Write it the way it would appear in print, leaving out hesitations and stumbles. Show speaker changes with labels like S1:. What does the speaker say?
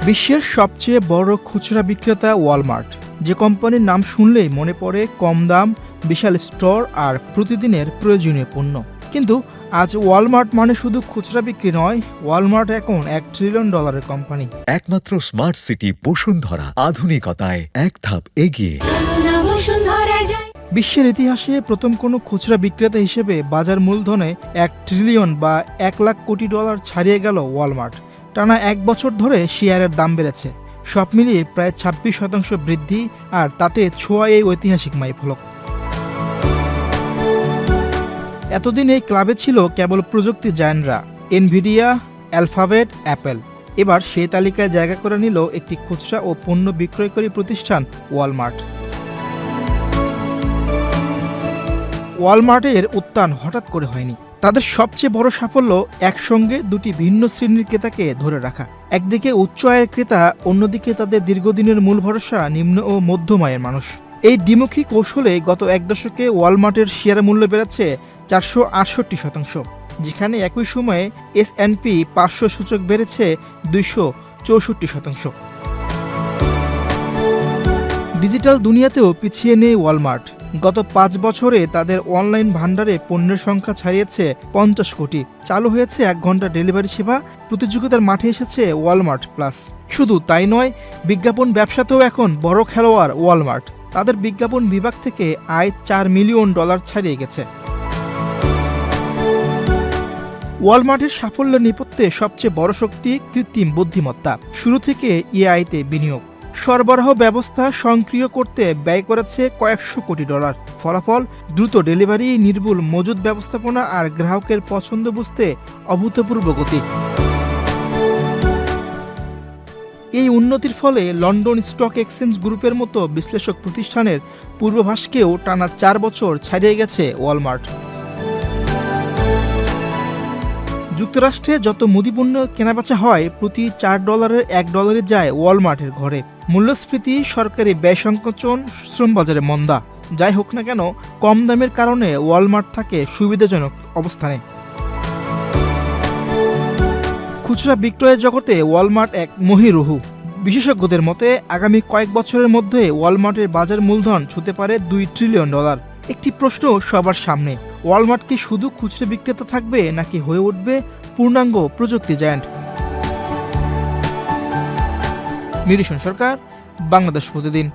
S1: বিশ্বের সবচেয়ে বড় খুচরা বিক্রেতা ওয়ালমার্ট, যে কোম্পানির নাম শুনলেই মনে পড়ে কম দাম, বিশাল স্টোর আর প্রতিদিনের প্রয়োজনীয় পণ্য। কিন্তু আজ ওয়ালমার্ট মানে শুধু খুচরা বিক্রি নয়, ওয়ালমার্ট এখন $1 ট্রিলিয়ন কোম্পানি।
S2: একমাত্র স্মার্ট সিটি বসুন্ধরা, আধুনিকতায় এক ধাপ এগিয়ে।
S1: বিশ্বের ইতিহাসে প্রথম কোনো খুচরা বিক্রেতা হিসেবে বাজার মূলধনে $1 ট্রিলিয়ন বা $1 লাখ কোটি ছাড়িয়ে গেল ওয়ালমার্ট। টানা 1 বছর ধরে শেয়ারের দাম বেড়েছে, সব মিলিয়ে প্রায় 26% বৃদ্ধি, আর তাতে ছোঁয়া এই ঐতিহাসিক মাইলফলক। এতদিন এই ক্লাবে ছিল কেবল প্রযুক্তি জায়ান্টরা, এনভিডিয়া, অ্যালফাবেট, অ্যাপেল। এবার সেই তালিকায় জায়গা করে নিল একটি খুচরা ও পণ্য বিক্রয়কারী প্রতিষ্ঠান ওয়ালমার্ট। ওয়ালমার্টের উত্থান হঠাৎ করে হয়নি। তাদের সবচেয়ে বড় সাফল্য একসঙ্গে দুটি ভিন্ন শ্রেণীর ক্রেতাকে ধরে রাখা। একদিকে উচ্চ আয়ের ক্রেতা, অন্যদিকে তাদের দীর্ঘদিনের মূল ভরসা নিম্ন ও মধ্যম আয়ের মানুষ। এই দ্বিমুখী কৌশলে গত 1 দশকে ওয়ালমার্টের শেয়ার মূল্য বেড়েছে 468%, যেখানে একই সময়ে S&P 500 সূচক বেড়েছে 264%। ডিজিটাল দুনিয়াতেও পিছিয়ে নেই ওয়ালমার্ট। গত 5 বছরে তাদের অনলাইন ভান্ডারে পণ্যের সংখ্যা ছাড়িয়েছে 50 কোটি। চালু হয়েছে 1 ঘন্টা ডেলিভারি সেবা, প্রতিযোগিতার মাঠে এসেছে ওয়ালমার্ট প্লাস। শুধু তাই নয়, বিজ্ঞাপন ব্যবসাতেও এখন বড় খেলোয়াড় ওয়ালমার্ট। তাদের বিজ্ঞাপন বিভাগ থেকে আয় $4 মিলিয়ন ছাড়িয়ে গেছে। ওয়ালমার্টের সাফল্যের নেপথ্যে সবচেয়ে বড় শক্তি কৃত্রিম বুদ্ধিমত্তা। শুরু থেকে এআইতে বিনিয়োগ, সরবরাহ ব্যবস্থা সক্রিয় করতে ব্যয় করেছে কয়েকশো কোটি ডলার। ফলাফল, দ্রুত ডেলিভারি, নির্ভুল মজুদ ব্যবস্থাপনা আর গ্রাহকের পছন্দ বুঝতে অভূতপূর্ব গতি। এই উন্নতির ফলে লন্ডন স্টক এক্সচেঞ্জ গ্রুপের মতো বিশ্লেষক প্রতিষ্ঠানের পূর্বাভাসকেও টানা 4 বছর ছাড়িয়ে গেছে ওয়ালমার্ট। যুক্তরাষ্ট্রে যত মুদিপণ্য কেনাবেচা হয়, প্রতি $4 $1 যায় ওয়ালমার্টের ঘরে। মূল্যস্ফীতি, সরকারি ব্যয় সংকোচন, শ্রমবাজারে মন্দা, যাই হোক না কেন, কম দামের কারণে ওয়ালমার্ট থাকে সুবিধাজনক অবস্থানে। খুচরা বিক্রয়ের জগতে ওয়ালমার্ট এক মহীরুহু। বিশেষজ্ঞদের মতে আগামী কয়েক বছরের মধ্যে ওয়ালমার্টের বাজার মূলধন ছুঁতে পারে $2 ট্রিলিয়ন। একটি প্রশ্ন সবার সামনে, ওয়ালমার্ট কি শুধু খুচরা বিক্রেতা থাকবে, নাকি হয়ে উঠবে পূর্ণাঙ্গ প্রযুক্তি জায়ান্ট? মিরিশন সরকার, বাংলাদেশ প্রতিদিন।